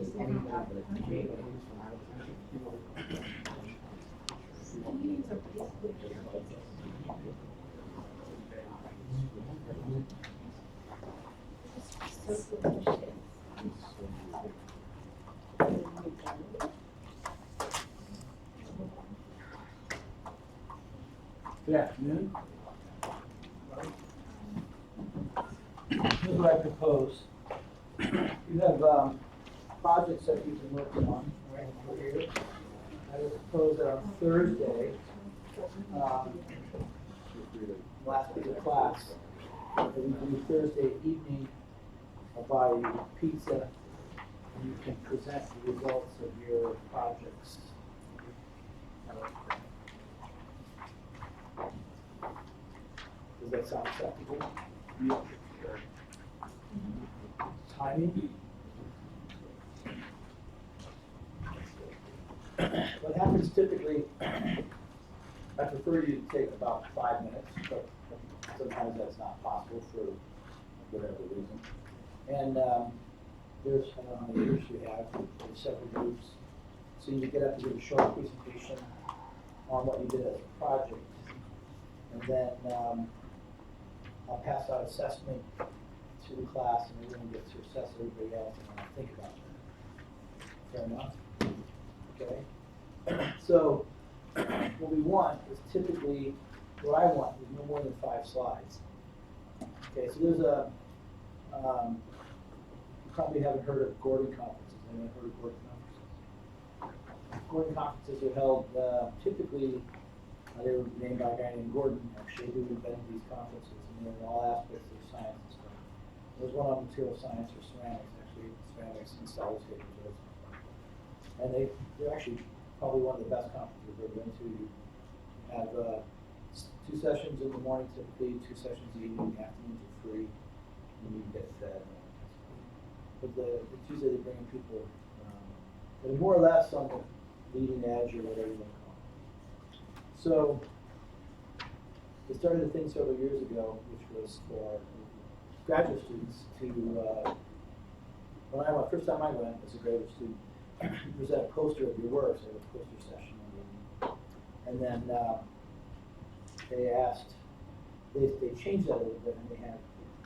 Good afternoon. Here's what I propose. You have projects that you've been working on right over here. I would propose that on Thursday, last week of class, that we do Thursday evening. I'll buy you pizza and you can present the results of your projects. Does that sound acceptable? Yeah. Timing? What happens typically, I prefer you to take about 5 minutes, but sometimes that's not possible for whatever reason. And there's, I don't know how many groups you have, there's several groups. So you get up to give a short presentation on what you did as a project. And then I'll pass out assessment to the class and everyone gets to assess everybody else and think about that. Fair enough? Okay. So what we want is typically, what I want is no more than 5 slides. Okay, so there's a, you probably haven't heard of Gordon conferences. Anyone heard of Gordon conferences? Gordon conferences are held typically, they were named by a guy named Gordon, actually, who invented these conferences, and they're in all aspects of science and stuff. There's one on material science or ceramics, actually, ceramics and solid state materials. And they're actually probably one of the best conferences I've ever been to. You have 2 sessions in the morning, typically 2 sessions in the evening, the afternoons are free, and you get fed. But the Tuesday they bring in people that are more or less on the leading edge or whatever you want to call it. So they started a thing several years ago, which was for graduate students to, first time I went as a graduate student, you present a poster of your work, so a poster session. And then they changed that a little bit, and they had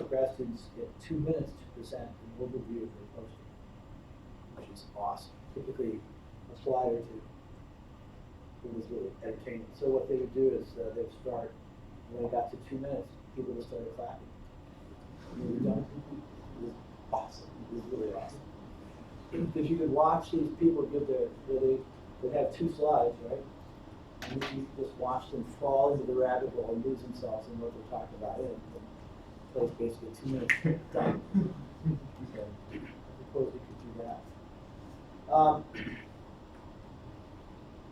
grad students get 2 minutes to present an overview of their poster, which is awesome. Typically a slide or 2. It was really entertaining. So what they would do is they'd start, when they got to 2 minutes, people would start clapping. And they were done. It was awesome. It was really awesome. Because you could watch these people give their, they would have 2 slides, right? And you just watch them fall into the rabbit hole and lose themselves in what they're talking about. It plays basically 2 minutes. Done. So I suppose we could do that.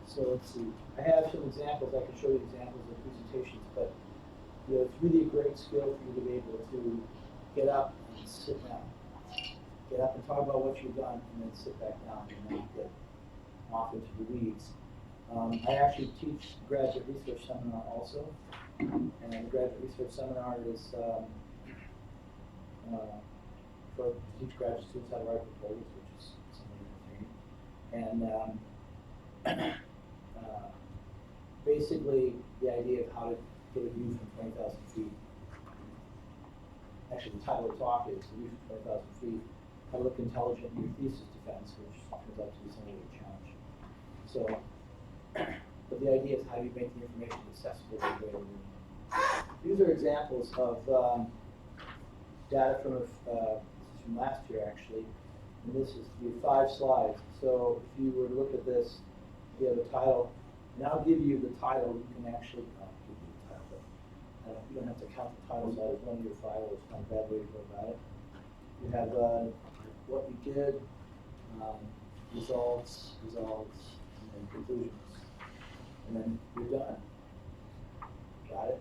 So let's see. I have some examples. I can show you examples of presentations, but you know, it's really a great skill for you to be able to get up and sit down. Get up and talk about what you've done, and then sit back down and not get off into the weeds. I actually teach graduate research seminar also, and the graduate research seminar is for teach graduate students how to write proposals, which is something entertaining. And basically, the idea of how to get a view from 20,000 feet. Actually, the title of the talk is "The View from 20,000 feet: How to Look Intelligent in Your Thesis Defense," which turns out to be somewhat of a challenge. So, but the idea is how you make the information accessible to everybody. These are examples of data from this is from last year actually, and this is the 5 slides. So if you were to look at this, you have a title, and I'll give you the title. You can actually give you the title, but you don't have to count the titles out as one of your files. It's not a bad way to go about it. You have what you did, results, and conclusions. And then you're done. Got it?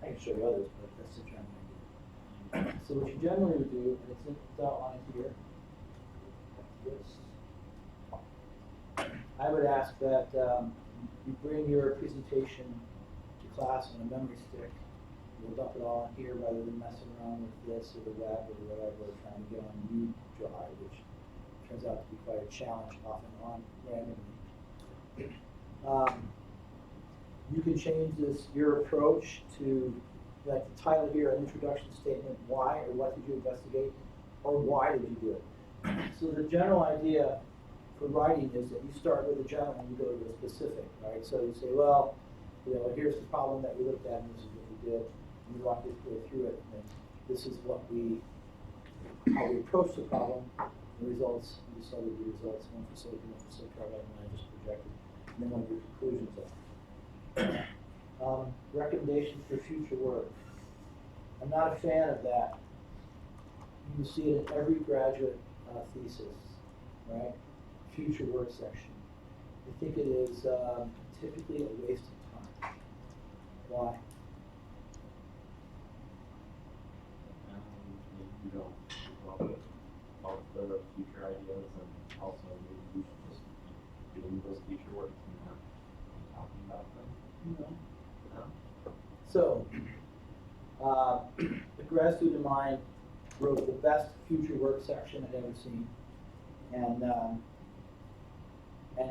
I can show you others, but that's the general idea. So what you generally would do, and it's outlined here, I would ask that you bring your presentation to class on a memory stick. We'll dump it all in here rather than messing around with this or the web or whatever, trying to get on U drive, which turns out to be quite a challenge, often on randomly. You can change your approach to, like the title here, an introduction statement, why or what did you investigate, or why did you do it? So the general idea for writing is that you start with a general and you go to the specific, right? So you say, well, here's the problem that we looked at and this is what we did. And you walk this way through it, and this is how we approach the problem, the results, you study the results, one for silicon, one for silicon carbide, and I just projected, and then what your conclusions are. Recommendations for future work. I'm not a fan of that. You can see it in every graduate thesis, right? Future work section. I think it is typically a waste of time. Why? You don't develop all the future ideas, and also maybe you should just be doing those future works and not talking about them. No. No? So, a grad student of mine wrote the best future work section I'd ever seen, and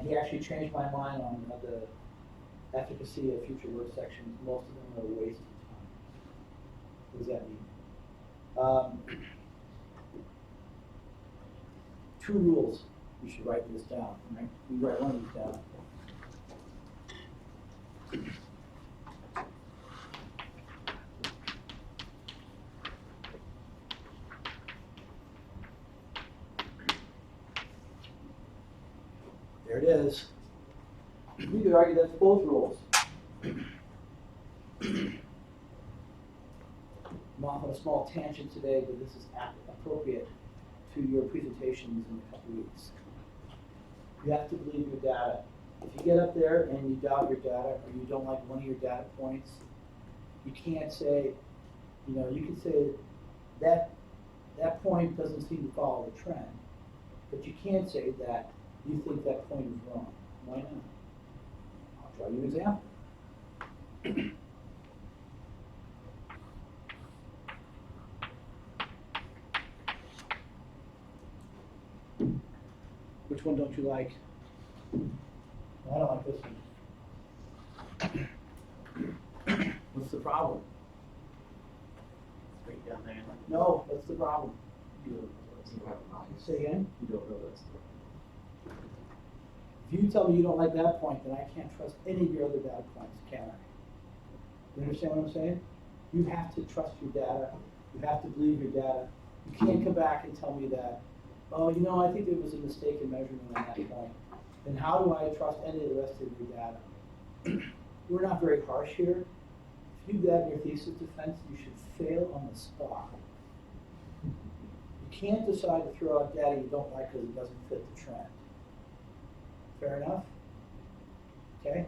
he actually changed my mind on the efficacy of future work sections. Most of them are a waste of time. What does that mean? 2 rules. You should write this down, right? You write one of these down. There it is. You could argue that's both rules. I'm off on a small tangent today, but this is appropriate to your presentations in a couple of weeks. You have to believe your data. If you get up there and you doubt your data, or you don't like one of your data points, you can't say, you can say that point doesn't seem to follow the trend, but you can't say that you think that point is wrong. Why not? I'll draw you an example. Which one don't you like? I don't like this one. What's the problem? Right down there. No, what's the problem? You don't know that's Say again? You don't know that's If you tell me you don't like that point, then I can't trust any of your other data points, can I? You understand what I'm saying? You have to trust your data. You have to believe your data. You can't come back and tell me that, oh, I think there was a mistake in measurement on that point. Then how do I trust any of the rest of your data? We're not very harsh here. If you do that in your thesis defense, you should fail on the spot. You can't decide to throw out data you don't like because it doesn't fit the trend. Fair enough? Okay?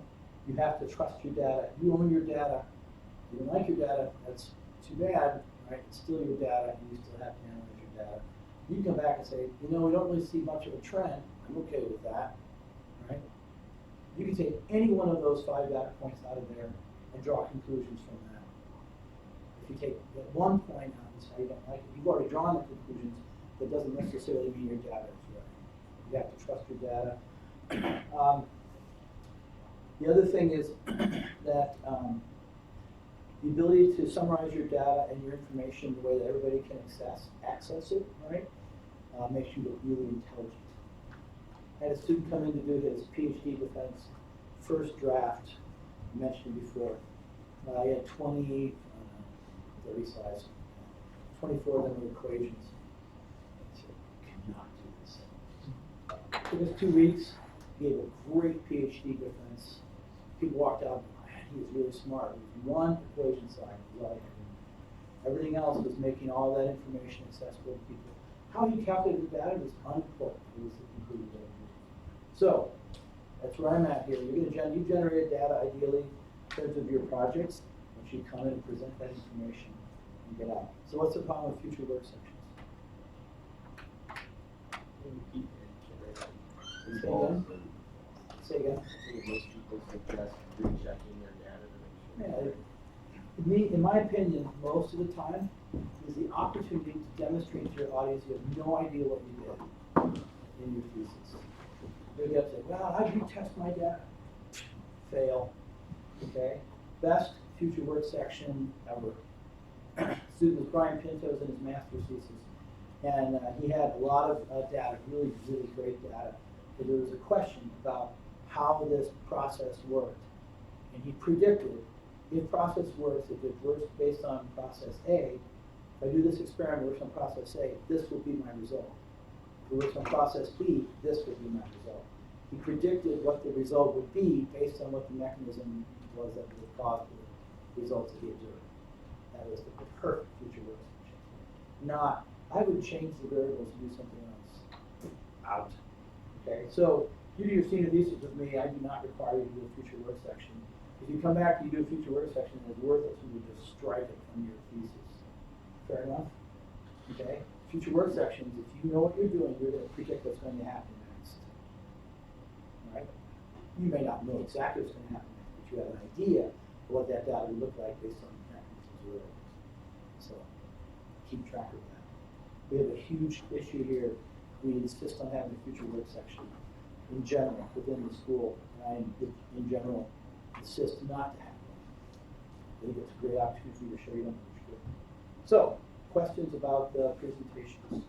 You have to trust your data. You own your data. If you don't like your data, that's too bad, right? It's still your data, and you still have to analyze your data. You can come back and say, we don't really see much of a trend. I'm okay with that, right? You can take any one of those 5 data points out of there and draw conclusions from that. If you take that one point out and say you don't like it, you've already drawn the conclusions. That doesn't necessarily mean your data is right. You have to trust your data. The other thing is that the ability to summarize your data and your information the way that everybody can access it, right, makes you look really intelligent. I had a student come in to do his PhD defense, first draft, I mentioned before. He had 20, 30 slides, 24 of them were equations. I said, you cannot do this. Took us 2 weeks, gave a great PhD defense. People walked out, man, he was really smart. It was one equation side, was all I could do. Everything else was making all that information accessible to people. How he calculated the data was unimportant. It was the conclusion that he used. So, that's where I'm at here. You generate data ideally in terms of your projects. Once you come in and present that information and get out. So what's the problem with future work sections? Say again. Most people suggest rechecking their data to make sure. Yeah, in my opinion, most of the time is the opportunity to demonstrate to your audience you have no idea what you did. in your thesis. You'll get to say, well, how do you test my data? Fail, okay? Best future work section ever. Student was Brian Pintos in his master's thesis, and he had a lot of data, really, really great data. But there was a question about how this process worked, and he predicted if process works, if it works based on process A, if I do this experiment, works on process A, this will be my result. If it works on process B, this will be my result. He predicted what the result would be based on what the mechanism was that would cause the results that he observed. That was the perfect future work section. Not, I would change the variables and do something else. Out. Okay, so you do your senior thesis with me, I do not require you to do a future work section. If you come back and you do a future work section and it's worthless, we would just strike it from your thesis. Fair enough? Okay? Future work sections, if you know what you're doing, you're going to predict what's going to happen next. All right? You may not know exactly what's going to happen next, but you have an idea of what that data would look like based on the mechanisms or variables. So keep track of that. We have a huge issue here. We insist on having a future work section in general within the school, and I, in general, insist not to have one. I think it's a great opportunity to show you them what you're doing. So, questions about the presentations?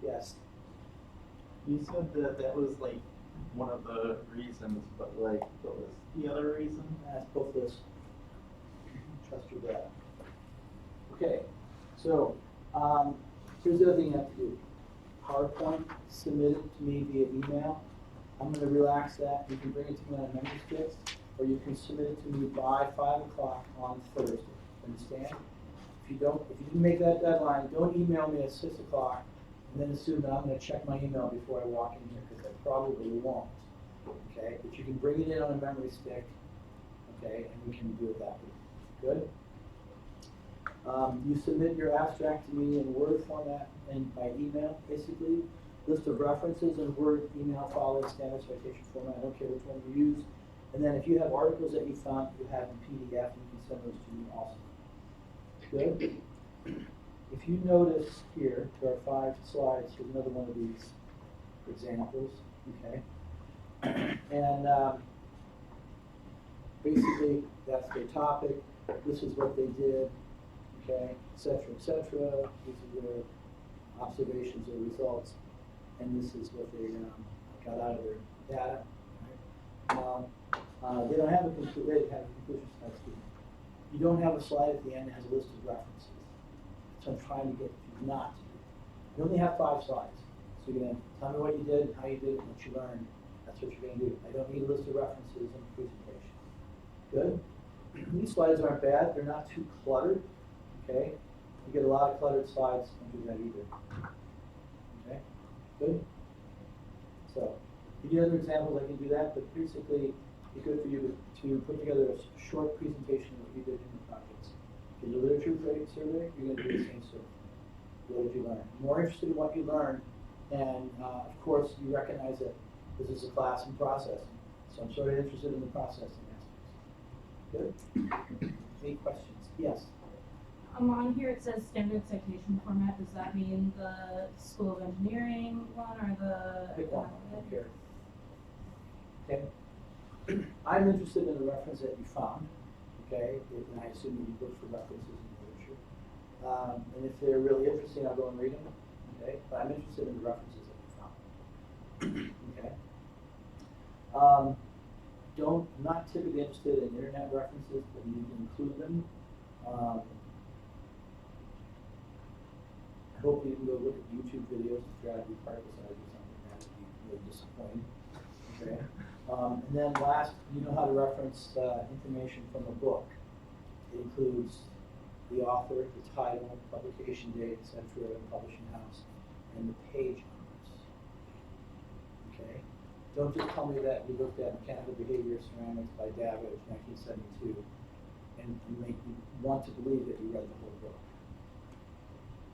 Yes. You said that that was like one of the reasons, but like, what was the other reason? That's both those. Trust your data. Okay, so here's the other thing you have to do. PowerPoint, submit it to me via email. I'm going to relax that. You can bring it to me on a memory stick, or you can submit it to me by 5 o'clock on Thursday. Understand? If you didn't make that deadline, don't email me at 6 o'clock and then assume that I'm going to check my email before I walk in here, because I probably won't. Okay? But you can bring it in on a memory stick, okay, and we can do it that way. Good? You submit your abstract to me in Word format and by email, basically. List of references in Word, email, following standard citation format. I don't care which one you use. And then if you have articles that you found, you have in PDF, you can send those to me also. Good? If you notice here, there are 5 slides. Here's another one of these examples. Okay? And basically, that's their topic. This is what they did. Okay? Et cetera, et cetera. These are their observations or results. And this is what they got out of their data. Right? They don't have a conclusion slide. You don't have a slide at the end that has a list of references. So I'm trying to get you not to do. You only have 5 slides. So you're going to tell me what you did, how you did it, what you learned. That's what you're going to do. I don't need a list of references in the presentation. Good? These slides aren't bad. They're not too cluttered. Okay? You get a lot of cluttered slides. Don't do that either. Okay? Good? So, if you need other examples, I can do that, but basically, it's good for you to put together a short presentation of what you did in the projects. In the literature survey, you're going to do the same survey. What did you learn? More interested in what you learned, and of course, you recognize that this is a class in processing, so I'm sort of interested in the processing aspects. Good? Any questions? Yes? On here it says standard citation format. Does that mean the School of Engineering one or the? Pick one. I don't care. Okay. I'm interested in the reference that you found. Okay, and I assume that you look for references in the literature. And if they're really interesting, I'll go and read them. Okay, but I'm interested in the references that you found. Okay. I'm not typically interested in internet references, but you can include them. I hope you can go look at YouTube videos to try to be particle size or something. That would be really disappointing. Okay. And then last, you know how to reference information from a book. It includes the author, the title, publication date, etc., publishing house, and the page numbers. Okay? Don't just tell me that you looked at Mechanical Behavior Ceramics by Davidge, 1972, and make me want to believe that you read the whole book.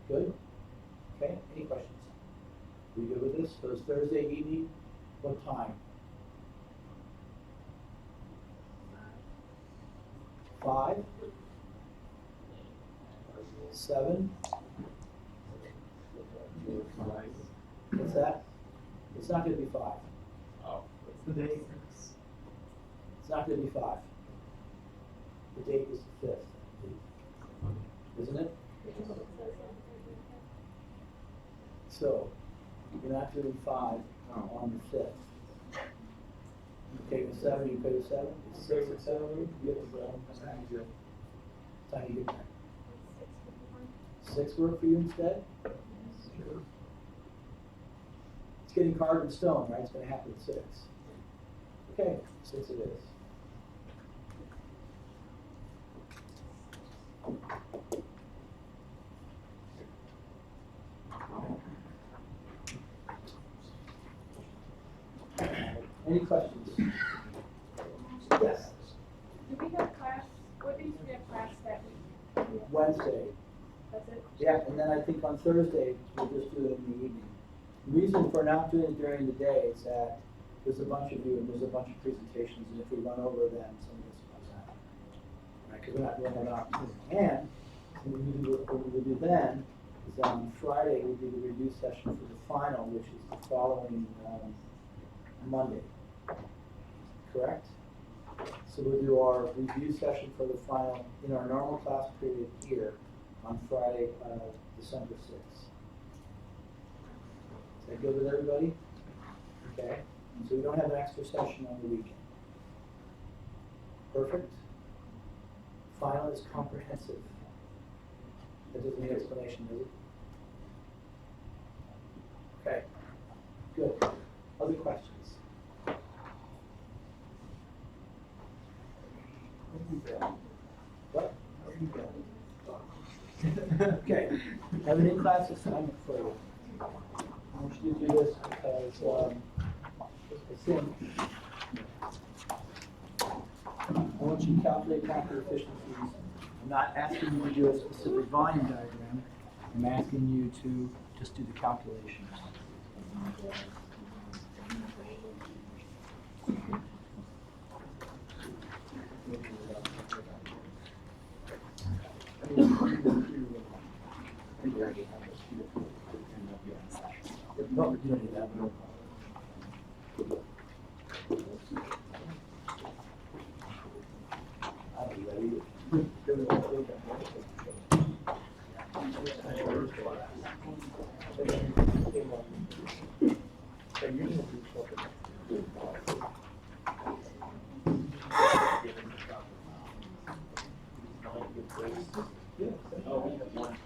Good? Okay, any questions? Are you good with this? So it's Thursday evening, what time? 5? 7? What's that? It's not gonna be 5. Oh, What's the date? It's not gonna be 5. The date is the 5th, isn't it? So, you're not doing 5 on the 5th. You take a 7, you pay a 7, it's 6 or 7, you get the brown. Time you get there. 6 work for you instead? It's getting carved in stone, right? It's gonna happen at 6. Okay, 6 it is. Any questions? Yes, Do we have class, what days do we have class that week? Wednesday. That's it? Yeah, and then I think on Thursday, we'll just do it in the evening. The reason for not doing it during the day is that there's a bunch of you and there's a bunch of presentations, and if we run over them, some of us might happen. Right, because we're not doing that option. And what we'll do then is on Friday, we'll do the review session for the final, which is the following Monday. Correct? So we'll do our review session for the final in our normal class period here on Friday, December 6th. Is that good with everybody? Okay, so we don't have an extra session on the weekend. Perfect? Final is comprehensive. That doesn't need explanation, does it? Okay, good. Other questions? What? Okay, I have an in-class assignment for you. I want you to do this because, I think, I want you to calculate capital efficiencies. I'm not asking you to do a specific volume diagram. I'm asking you to just do the calculations. No, you don't need that. I'll be ready. oh, we have one.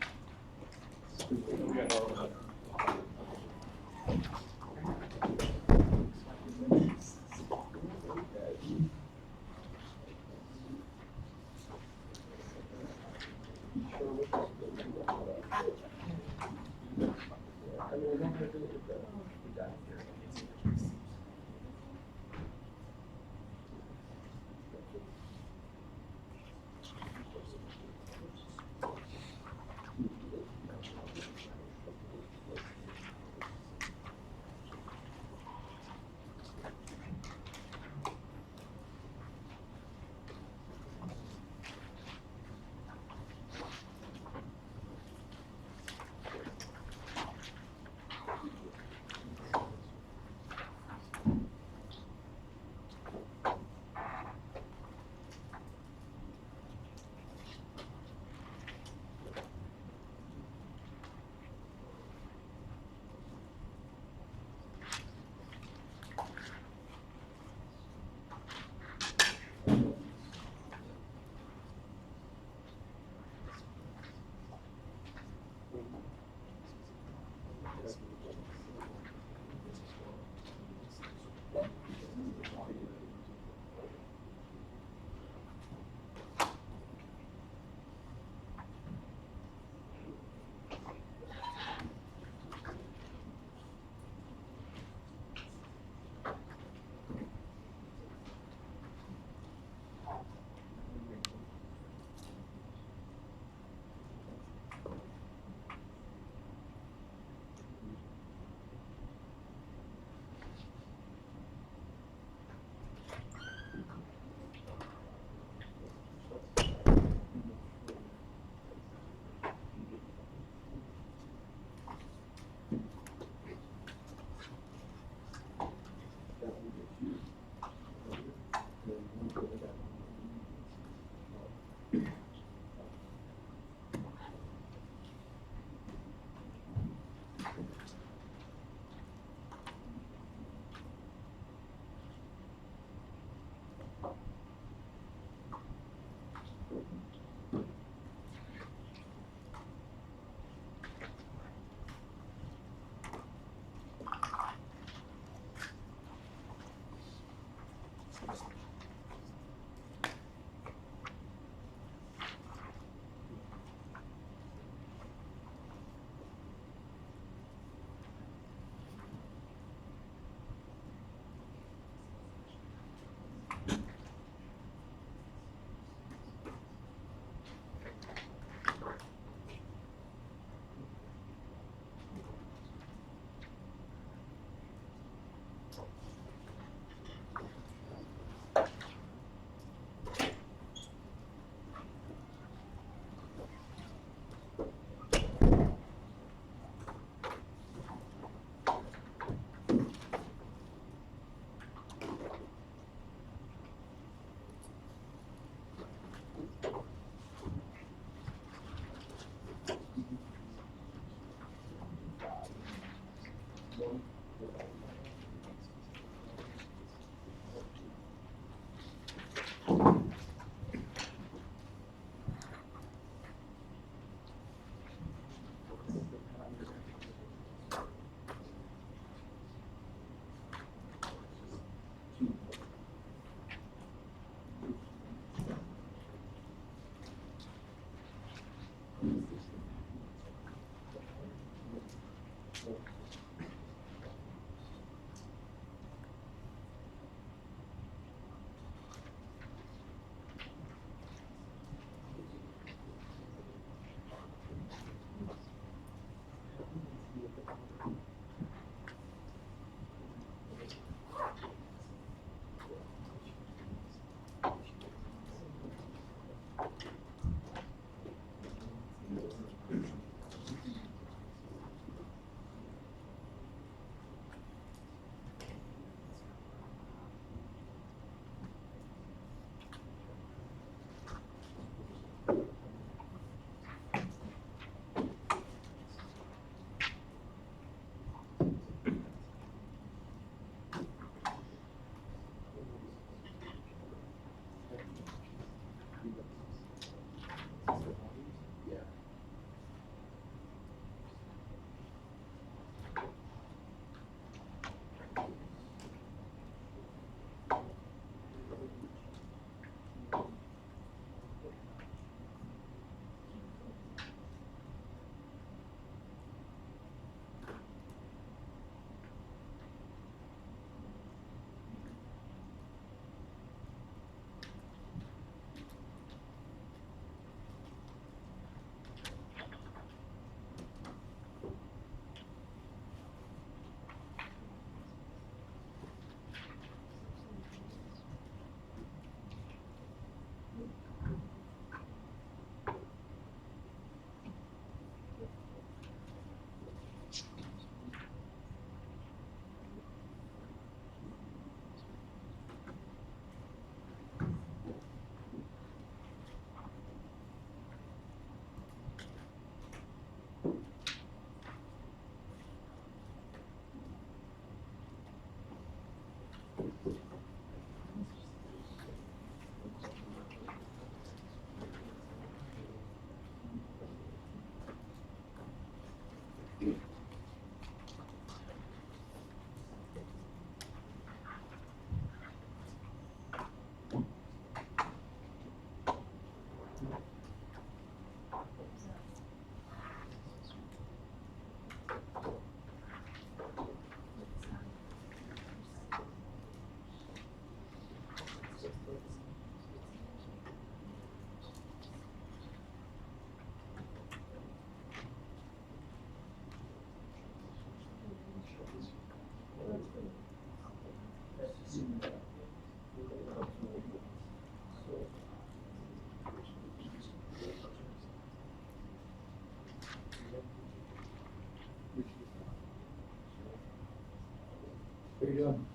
What are you doing?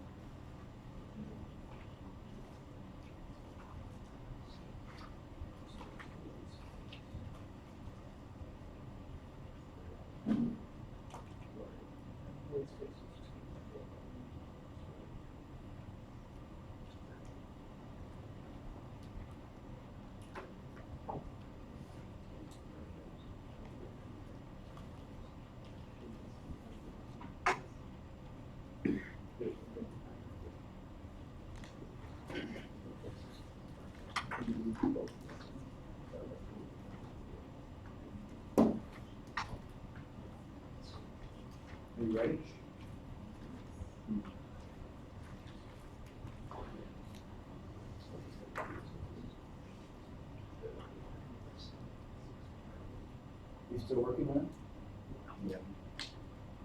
Are you ready? You still working on it? Yeah.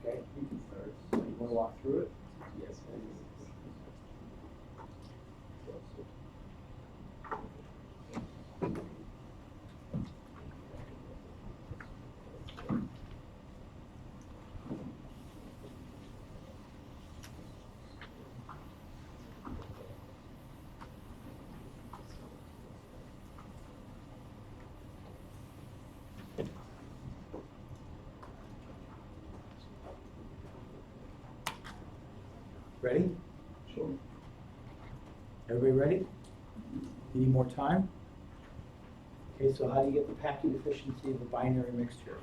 Okay. You can start. You wanna walk through it? Yes, please. Ready? Sure. Everybody ready? Need more time? Okay, so how do you get the packing efficiency of a binary mixture?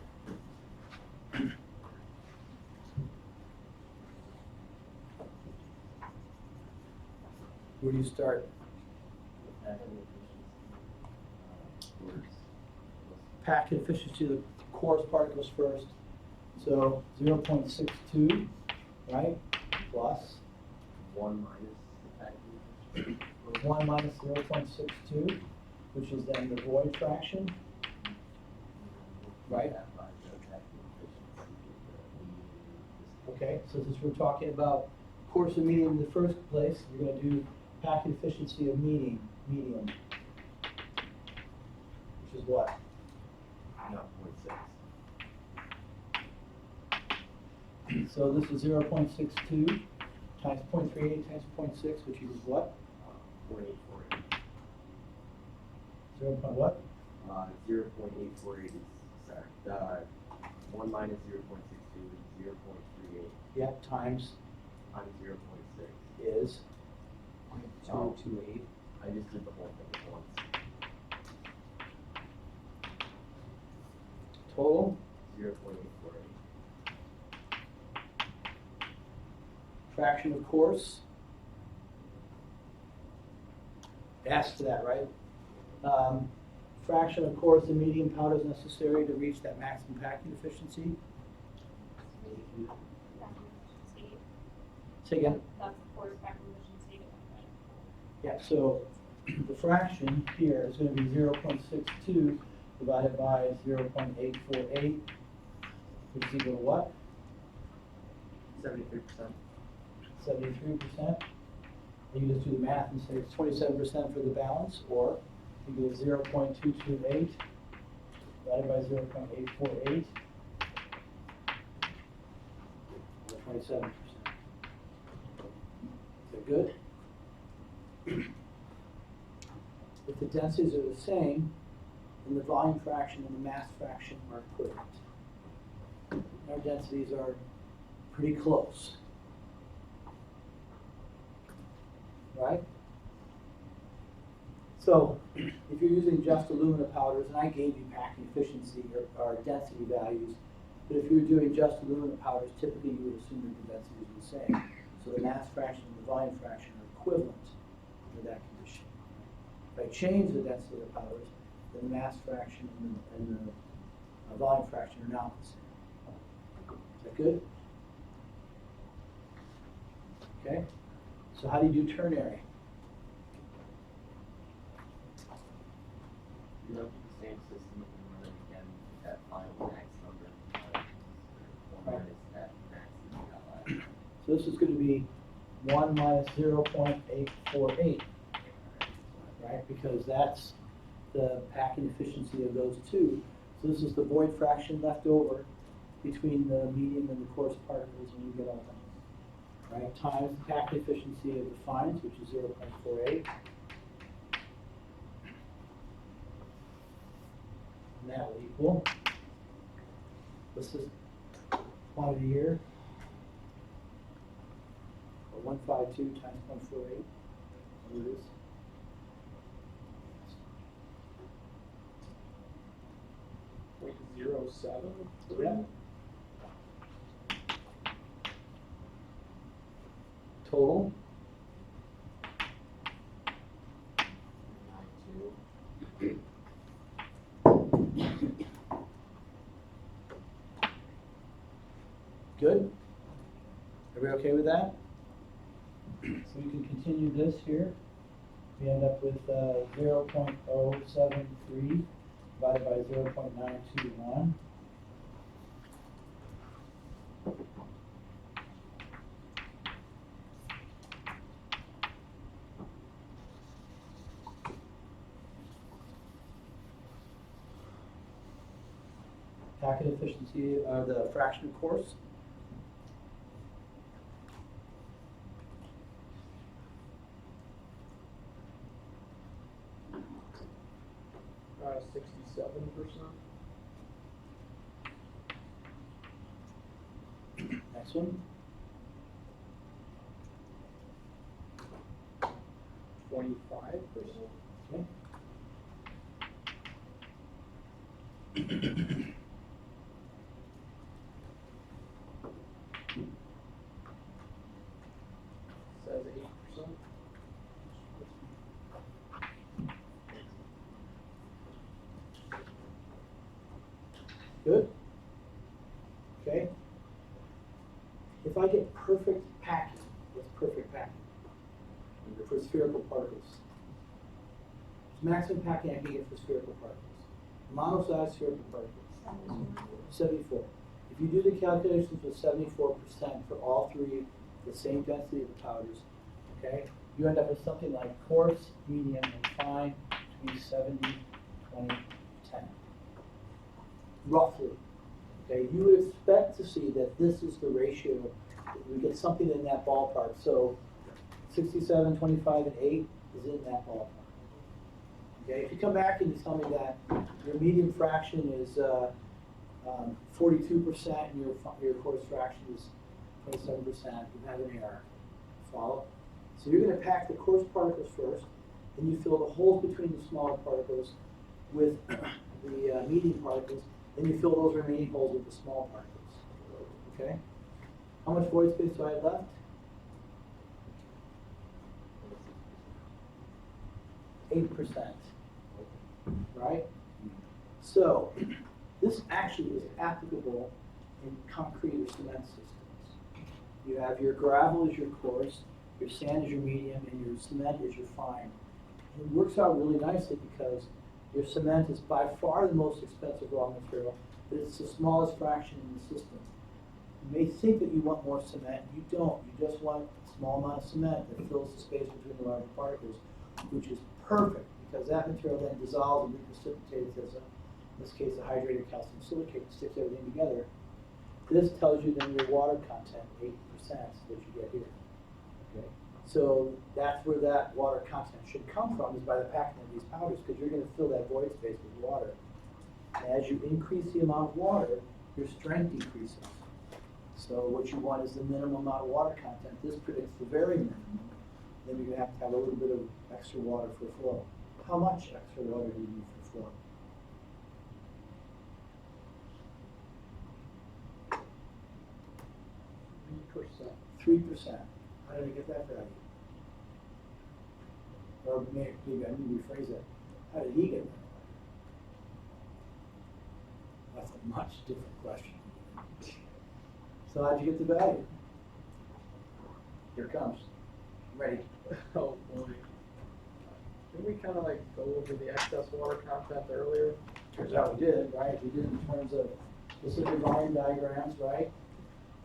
Where do you start? Pack efficiency of the coarse particles first. So 0.62, right? Plus 1 minus the packing efficiency. 1 minus 0.62, which is then the void fraction, right? That by the packing efficiency of the Okay, so since we're talking about coarse and medium in the first place, we're going to do pack efficiency of medium, which is what? No, 0.6. So this is 0.62 times 0.38 times 0.6, which equals what? 0.848. 0. Point what? 0.848 is, sorry, 1 minus 0.62 is 0.38 Yeah, times times 0.6. is 0.228. I just did the whole thing at once. total 0.848. fraction of coarse. Asked for that, right? Fraction of coarse and medium powder is necessary to reach that maximum packing efficiency. Say again. That's the course packing efficiency divided by. Yeah, so the fraction here is going to be 0.62 divided by 0.848, which is equal to what? 73%. 73%. And you just do the math and say it's 27% for the balance, or you get 0.228 divided by 0.848, or 27%. Is that good? If the densities are the same, then the volume fraction and the mass fraction are equivalent. Our densities are pretty close. Right? So, if you're using just alumina powders, and I gave you packing efficiency or density values, but if you were doing just alumina powders, typically you would assume that the densities are the same. So the mass fraction and the volume fraction are equivalent under that condition. If I change the density of the powders, then the mass fraction and the volume fraction are not the same. Is that good? Okay. So how do you do ternary? You know, the same system and then again that final max number. One minus that max that you got last. So this is going to be 1 minus 0.848, right? Because that's the packing efficiency of those two. So this is the void fraction left over between the medium and the coarse particles when you get all that. Right, times the packing efficiency of the fines, which is 0.48. And that will equal, this is quantity here, or 152 times 0.48, what it is. .07? Yeah. Total. 9.2. Good? Everybody okay with that? So we can continue this here. We end up with 0.073 divided by 0.921. Packet efficiency, the fraction of course. 67%. Next one. 25%. Okay. Says 8%. Good? Okay? If I get perfect packing, what's perfect packing? For spherical particles. Maximum packing I can get for spherical particles. Mono-sized spherical particles. 74. If you do the calculations with 74% for all three, the same density of the powders, okay, you end up with something like coarse, medium, and fine to be 70, 20, 10. Roughly. Okay, you would expect to see that this is the ratio. We get something in that ballpark. So 67, 25, and 8 is in that ballpark. Okay, if you come back and you tell me that your medium fraction is 42% and your coarse fraction is 27%, you have an error. Follow? So you're going to pack the coarse particles first, then you fill the holes between the smaller particles with the medium particles, then you fill those remaining holes with the small particles. Okay? How much void space do I have left? 8%. Right? So, this actually is applicable in concrete or cement systems. You have your gravel as your coarse, your sand is your medium, and your cement is your fine. And it works out really nicely because your cement is by far the most expensive raw material, but it's the smallest fraction in the system. You may think that you want more cement. You don't. You just want a small amount of cement that fills the space between the larger particles, which is perfect because that material then dissolves and reprecipitates as in this case, a hydrated calcium silicate that sticks everything together. This tells you then your water content, 8%, is what you get here. Okay? So that's where that water content should come from, is by the packing of these powders, because you're going to fill that void space with water. And as you increase the amount of water, your strength decreases. So what you want is the minimum amount of water content. This predicts the very minimum. Then you're going to have a little bit of extra water for flow. How much extra water do you need for flow? Percent. 3%. How did I get that value? Or maybe I need to rephrase that. How did he get that value? That's a much different question. So how'd you get the value? Here it comes. I'm ready. Oh boy. Didn't we kind of like go over the excess water content earlier? Turns out we did, right? We did in terms of specific volume diagrams, right?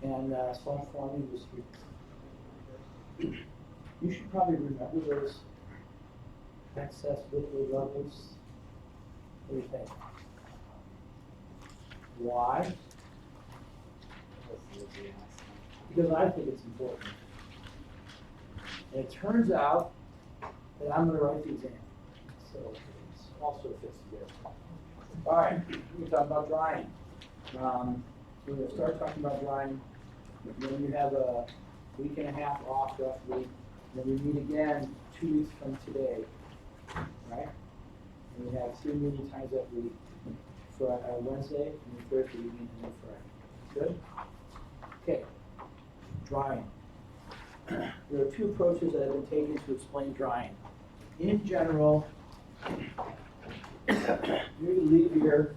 And slump forming was 3%. You should probably remember those excess liquid levels. What do you think? Why? Because I think it's important. And it turns out that I'm going to write the exam. So it's also fits together. All right, we're talking about drying. We're going to start talking about drying. Then you have a week and a half off roughly. Then we meet again 2 weeks from today, right? And we have 3 meeting times that week. For Wednesday, and then Thursday evening, and then Friday. Good? Okay. Drying. There are 2 approaches that have been taken to explain drying. In general, you're going to leave here,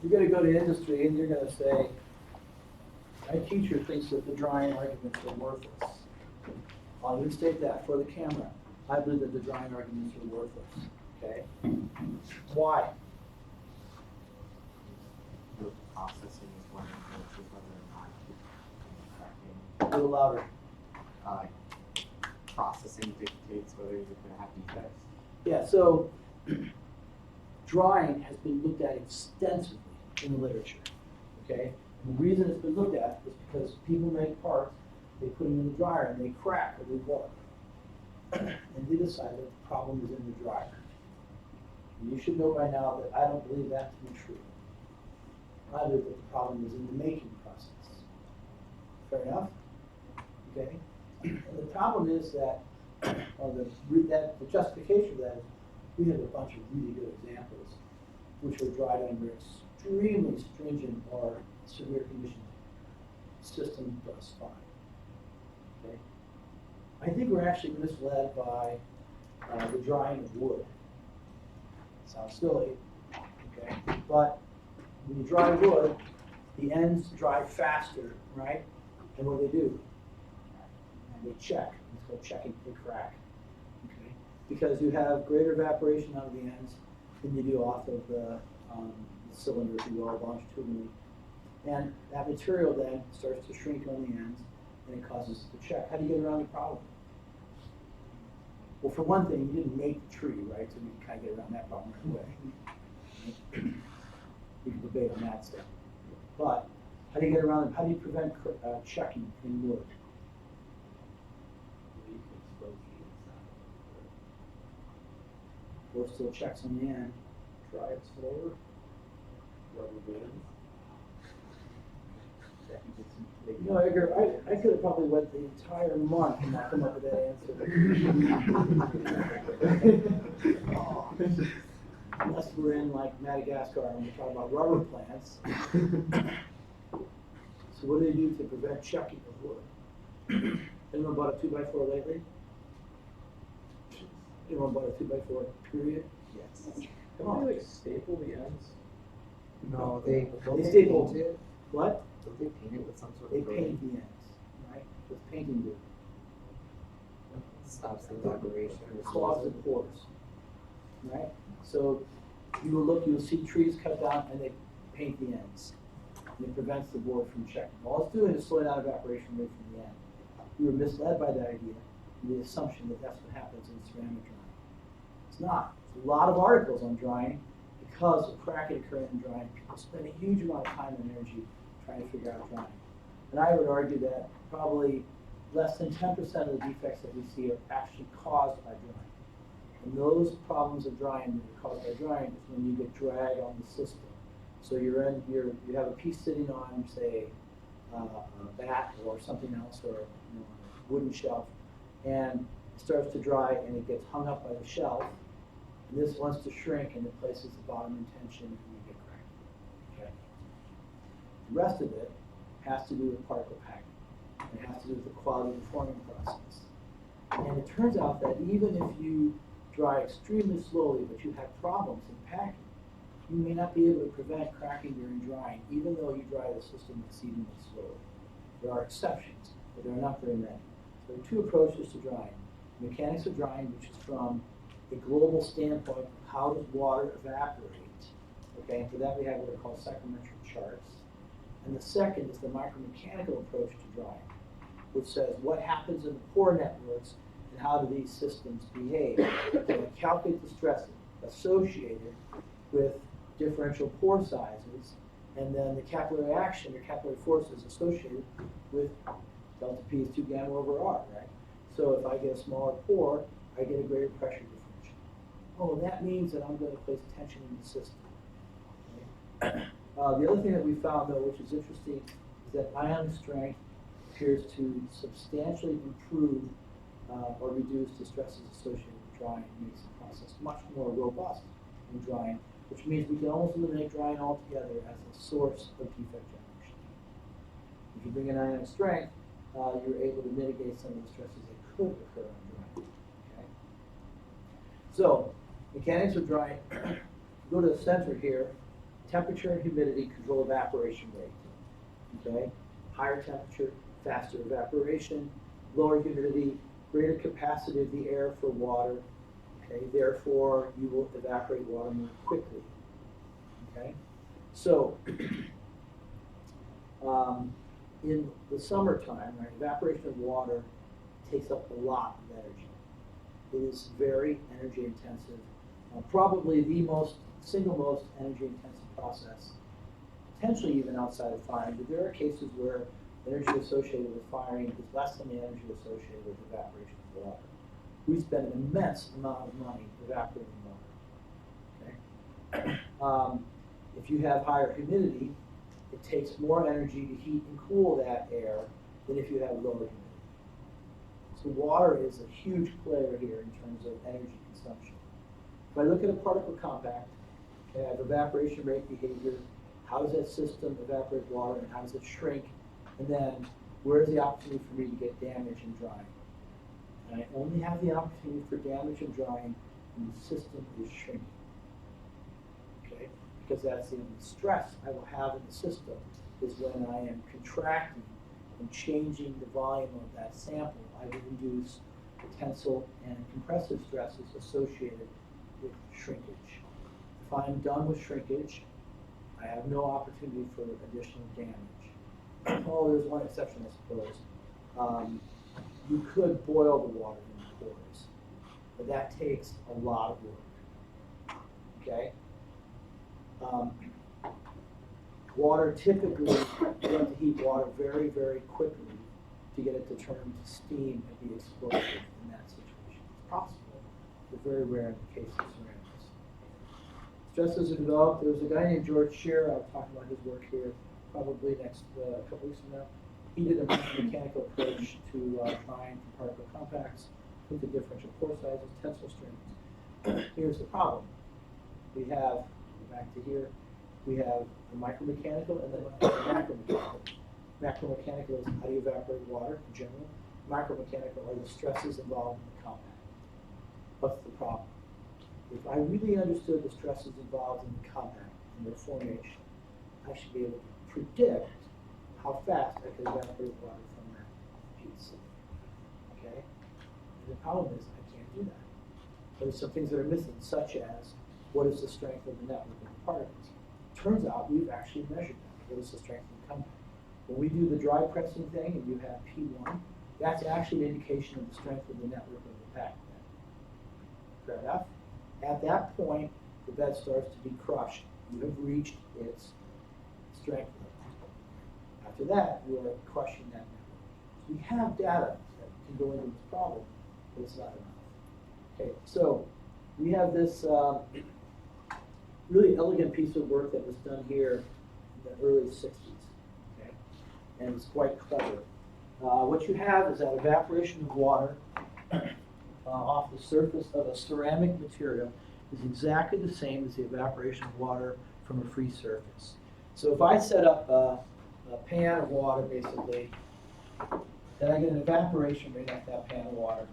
you're going to go to industry and you're going to say, my teacher thinks that the drying arguments are worthless. I'll restate that for the camera. I believe that the drying arguments are worthless. Okay? Why? The processing is one of whether or not A little louder. processing dictates whether you're going to have defects. Yeah, so drying has been looked at extensively in the literature. Okay? And the reason it's been looked at is because people make parts, they put them in the dryer and they crack or they warp. And they decide that the problem is in the dryer. And you should know by now that I don't believe that to be true. I believe that the problem is in the making process. Fair enough? Okay? And the problem is that the justification for that is we have a bunch of really good examples which were dried under extremely stringent or severe conditions. System does fine. Okay? I think we're actually misled by the drying of wood. Sounds silly, okay? But when you dry wood, the ends dry faster, right? And what do? They check. It's called checking. They crack. Okay? Because you have greater evaporation out of the ends than you do off of the cylinder, if you will, longitudinally. And that material then starts to shrink on the ends, and it causes it to check. How do you get around the problem? Well, for one thing, you didn't make the tree, right? So you can kind of get around that problem right away. We can debate on that stuff. But how do you get around it? How do you prevent checking in wood? You can expose the inside. Or still checks on the end. Try it slower. Rubber bands. You know, Edgar, I could have probably went the entire month and not come up with that answer. Unless we're in like Madagascar and we're talking about rubber plants. So what do they do to prevent checking of wood? Anyone bought a 2x4 lately? Anyone bought a 2x4 period? Yes. Come Don't on. they like staple the ends? No, they staple. paint it. What? Don't they paint it with some sort They of paint the ends, right? With painting glue. stops the evaporation or Clogs the pores, right? So you will look, you'll see trees cut down and they paint the ends. And it prevents the board from checking. All it's doing is slowing down evaporation rate from the end. We were misled by that idea, the assumption that that's what happens in ceramic drying. It's not. There's a lot of articles on drying because of cracking occurring in drying. People spend a huge amount of time and energy trying to figure out drying. And I would argue that probably less than 10% of the defects that we see are actually caused by drying. And those problems of drying that are caused by drying is when you get drag on the system. So you have a piece sitting on, say, a bat or something else, or a wooden shelf, and it starts to dry and it gets hung up by the shelf. And this wants to shrink and it places the bottom in tension and you get cracked. Okay. The rest of it has to do with particle packing. It has to do with the quality of the forming process. And it turns out that even if you dry extremely slowly, but you have problems in packing, you may not be able to prevent cracking during drying, even though you dry the system exceedingly slowly. There are exceptions, but there are not very many. So there are two approaches to drying. Mechanics of drying, which is from the global standpoint of how does water evaporate. Okay, and for that we have what are called psychrometric charts. And the second is the micromechanical approach to drying, which says what happens in the pore networks and how do these systems behave. So I calculate the stress associated with differential pore sizes, and then the capillary action or capillary forces associated with delta P is 2 gamma over R, right? So if I get a smaller pore, I get a greater pressure differential. Oh, that means that I'm going to place tension in the system. Okay? The other thing that we found, though, which is interesting, is that ion strength appears to substantially improve or reduce the stresses associated with drying. It makes the process much more robust in drying, which means we can almost eliminate drying altogether as a source of defect generation. If you bring in ion strength, you're able to mitigate some of the stresses that could occur on drying. Okay? So, mechanics of drying, go to the center here, temperature and humidity control evaporation rate. Okay? Higher temperature, faster evaporation, lower humidity, greater capacity of the air for water. Okay, therefore, you will evaporate water more quickly. Okay, so in the summertime, right, evaporation of water takes up a lot of energy. It is very energy intensive, probably the single most energy intensive process, potentially even outside of firing. But there are cases where energy associated with firing is less than the energy associated with evaporation of water. We spend an immense amount of money evaporating water. Okay? If you have higher humidity, it takes more energy to heat and cool that air than if you have lower humidity. So So water is a huge player here in terms of energy consumption. If I look at a particle compact, okay, I have evaporation rate behavior, how does that system evaporate water and how does it shrink? And then where's the opportunity for me to get damage and drying? And I only have the opportunity for damage and drying when the system is shrinking. Okay? Because that's the only stress I will have in the system is when I am contracting and changing the volume of that sample. I will induce the tensile and compressive stresses associated with shrinkage. If I'm done with shrinkage, I have no opportunity for additional damage. Oh, there's one exception, I suppose. You could boil the water in the pores, but that takes a lot of work. Okay? Water typically, you have to heat water very, very quickly to get it to turn to steam and be explosive in that situation. It's possible, but very rare in the case of ceramics. Stresses are developed. There's a guy named George Shearer. I'll talk about his work here probably next couple weeks from now. He did a mechanical approach to trying particle compacts with the differential pore sizes, tensile strengths. Here's the problem. We have, back to here, we have the micromechanical and then the macromechanical. Macromechanical is how do you evaporate water in general. Micromechanical are the stresses involved in the compact. What's the problem? If I really understood the stresses involved in the compact and their formation, I should be able to predict how fast I could evaporate water from that piece. Okay? And the problem is I can't do that. There's some things that are missing, such as what is the strength of the network of the particles? Turns out we've actually measured that. What is the strength of the compact? When we do the dry pressing thing and you have P1, that's actually an indication of the strength of the network of the packed bed. Fair enough? At that point, the bed starts to be crushed. You have reached its strength level. After that, you are crushing that network. So we have data that can go into this problem, but it's not enough. Okay, so we have this really elegant piece of work that was done here in the early 60s. Okay? And it's quite clever. What you have is that evaporation of water off the surface of a ceramic material is exactly the same as the evaporation of water from a free surface. So if I set up a pan of water, basically, then I get an evaporation rate off that pan of water.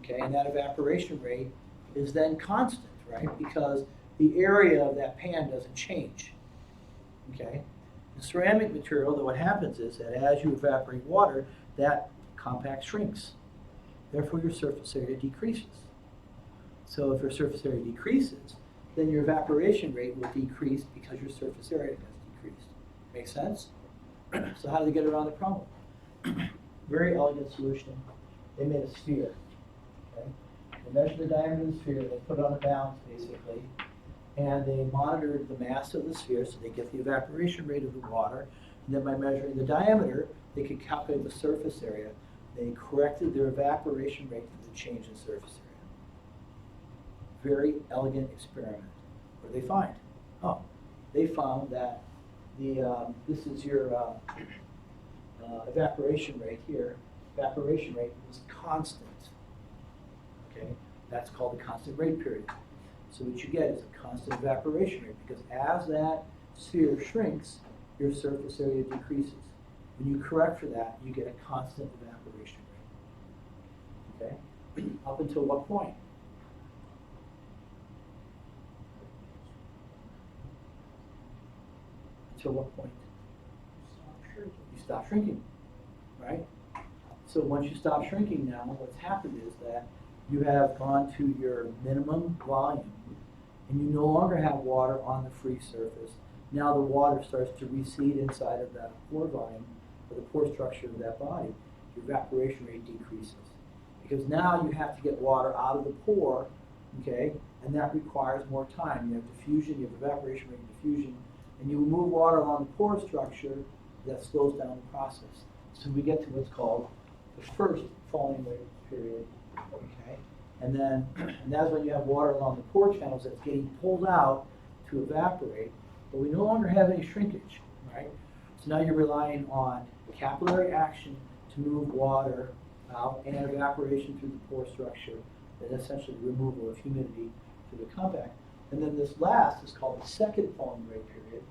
Okay, and that evaporation rate is then constant, right? Because the area of that pan doesn't change. Okay? The ceramic material, though, what happens is that as you evaporate water, that compact shrinks. Therefore, your surface area decreases. So if your surface area decreases, then your evaporation rate will decrease because your surface area has decreased. Make sense? So how do they get around the problem? Very elegant solution. They made a sphere. Okay? They measured the diameter of the sphere, they put it on a balance, basically, and they monitored the mass of the sphere so they get the evaporation rate of the water. And then by measuring the diameter, they could calculate the surface area. They corrected their evaporation rate to the change in surface area. Very elegant experiment. What did they find? Oh, they found that this is your evaporation rate here. Evaporation rate was constant. Okay, that's called the constant rate period. So what you get is a constant evaporation rate because as that sphere shrinks, your surface area decreases. When you correct for that, you get a constant evaporation rate. Okay? Up until what point? Until what point? You stop shrinking, right? So once you stop shrinking now, what's happened is that you have gone to your minimum volume and you no longer have water on the free surface. Now the water starts to recede inside of that pore volume or the pore structure of that body. Your evaporation rate decreases. Because now you have to get water out of the pore, okay, and that requires more time. You have diffusion, you have evaporation rate and diffusion, and you move water along the pore structure, that slows down the process. So we get to what's called the first falling rate period, okay? And that's when you have water along the pore channels that's getting pulled out to evaporate, but we no longer have any shrinkage, right? So now you're relying on capillary action to move water out and evaporation through the pore structure, and essentially removal of humidity through the compact. And then this last is called the second falling rate period,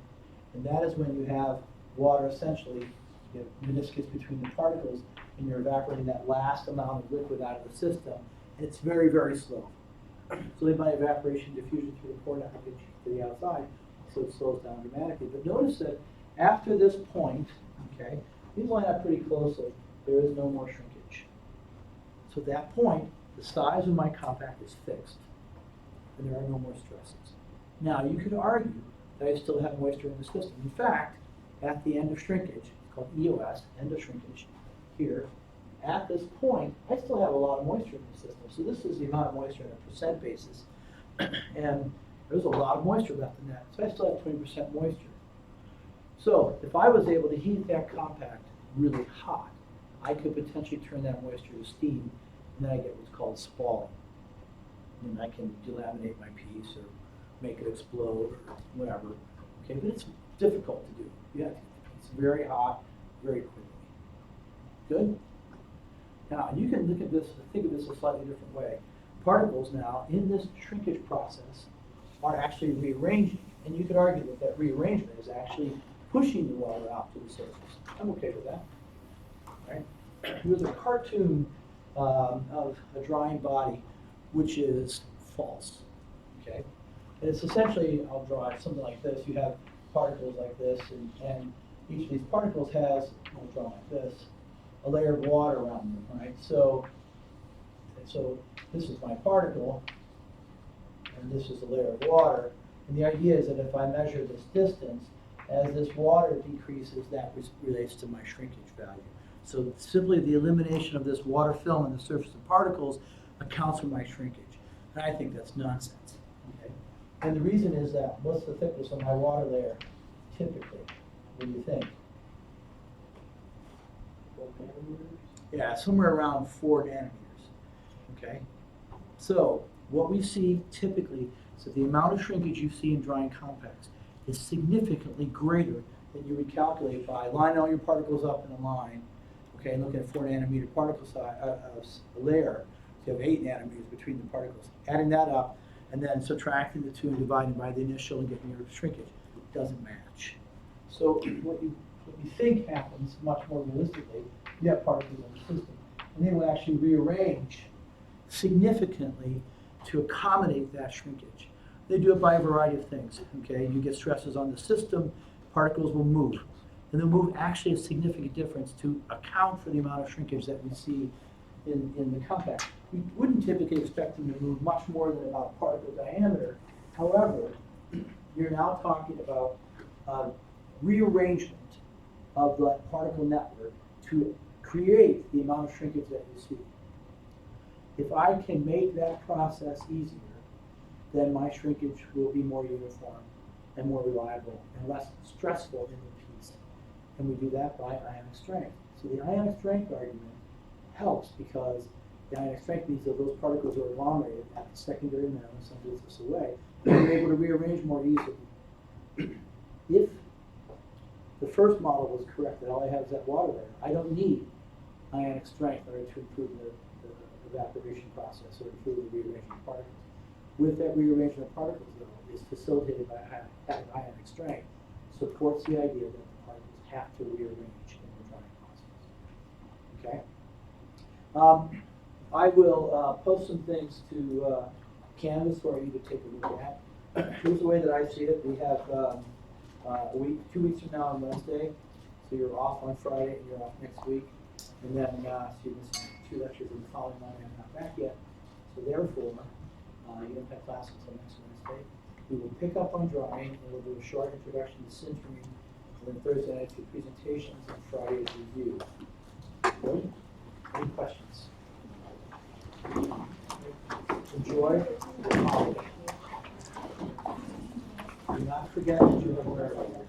and that is when you have water essentially, you have meniscus between the particles, and you're evaporating that last amount of liquid out of the system, and it's very, very slow. So by evaporation, diffusion through the pore network to the outside, so it slows down dramatically. But notice that after this point, okay, these line up pretty closely, there is no more shrinkage. So at that point, the size of my compact is fixed, and there are no more stresses. Now, you could argue that I still have moisture in the system. In fact, at the end of shrinkage, it's called EOS, end of shrinkage, here, at this point, I still have a lot of moisture in the system. So this is the amount of moisture on a percent basis. And there's a lot of moisture left in that. So I still have 20% moisture. So if I was able to heat that compact really hot, I could potentially turn that moisture to steam, and then I get what's called spalling. And I can delaminate my piece or make it explode or whatever. Okay, but it's difficult to do. You have to get the piece very hot, very quickly. Good? Now, you can look at this, think of this a slightly different way. Particles now, in this shrinkage process, are actually rearranging. And you could argue that that rearrangement is actually pushing the water out to the surface. I'm okay with that. Right? Here's a cartoon of a drying body, which is false. Okay? And it's essentially, I'll draw it something like this. You have particles like this, and each of these particles has, I'll draw like this, a layer of water around them, right? So this is my particle, and this is a layer of water. And the idea is that if I measure this distance, as this water decreases, that relates to my shrinkage value. So simply the elimination of this water film on the surface of particles accounts for my shrinkage. And I think that's nonsense. Okay? And the reason is that, what's the thickness of my water layer typically? What do you think? Yeah, somewhere around 4 nanometers. Okay? So what we see typically is that the amount of shrinkage you see in drying compacts is significantly greater than you would calculate by lining all your particles up in a line, okay, and looking at 4 nanometer particle size, layer. So you have 8 nanometers between the particles. Adding that up and then subtracting the two and dividing by the initial and getting your shrinkage doesn't match. So what you think happens much more realistically, you have particles in the system, and they will actually rearrange significantly to accommodate that shrinkage. They do it by a variety of things, okay? You get stresses on the system, particles will move. And they'll move actually a significant difference to account for the amount of shrinkage that we see in the compact. We wouldn't typically expect them to move much more than about a particle diameter. However, you're now talking about rearrangement of the particle network to create the amount of shrinkage that you see. If I can make that process easier, then my shrinkage will be more uniform and more reliable and less stressful in the piece. And we do that by ionic strength. So the ionic strength argument helps because the ionic strength means that those particles are agglomerated at the secondary minimum some distance away, and we're able to rearrange more easily. If the first model was correct, that all I have is that water layer, I don't need ionic strength in order to improve the evaporation process or improve the rearrangement of particles. With that rearrangement of particles, though, is facilitated by having ionic strength, supports the idea that the particles have to rearrange in the drying process. Okay? I will post some things to Canvas for you to take a look at. Here's the way that I see it. We have a week, 2 weeks from now on Wednesday, so you're off on Friday and you're off next week. And then so you miss 2 lectures in the following Monday. I'm not back yet. So therefore, you don't have class until next Wednesday. We will pick up on drawing, and we'll do a short introduction to sintering, and then Thursday night do presentations, and Friday is review. Good? Any questions? Enjoy the holiday. Do not forget that you have learned.